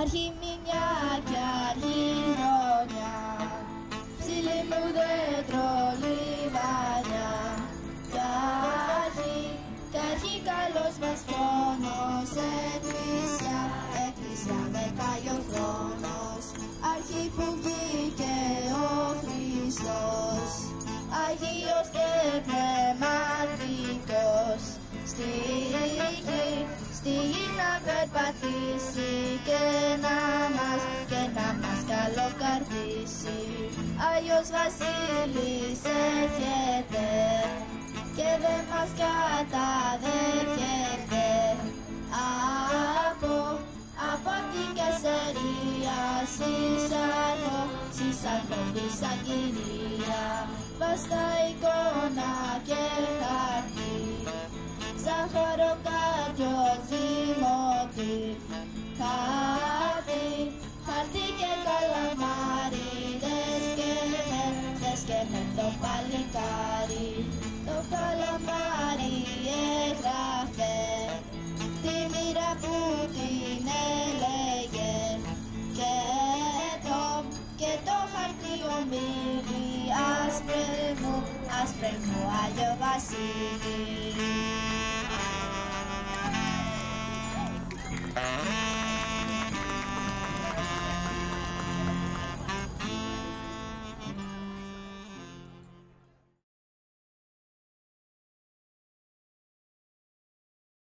Αρχιμηνιά και αρχιδρόνια, ψηλή μου δέντρο λιβάνια. Κι αρχή καλός μας χρόνος, εκκλησιά με κάει ο χρόνος. Αρχή που βγήκε ο Χριστός, Αγίος και πνευματικός. Στη γη να περπατήσει και να μας καλοκαρδίσει. Άγιος Βασίλης έρχεται και δεν μας καταδέχεται. Από την Κεσαρία συσσαλώ εισαγγελία. Βάστα εικόνα και χαρτί, ζαχαροκάτιο δημότη. Χαρτί και καλαμάρι, δες και με το παλικάρι. Το καλαμάρι έγραφε τη μοίρα που την έλεγε, και το χαρτί ομίλη άσπρε μου Άγιο Βασίλη.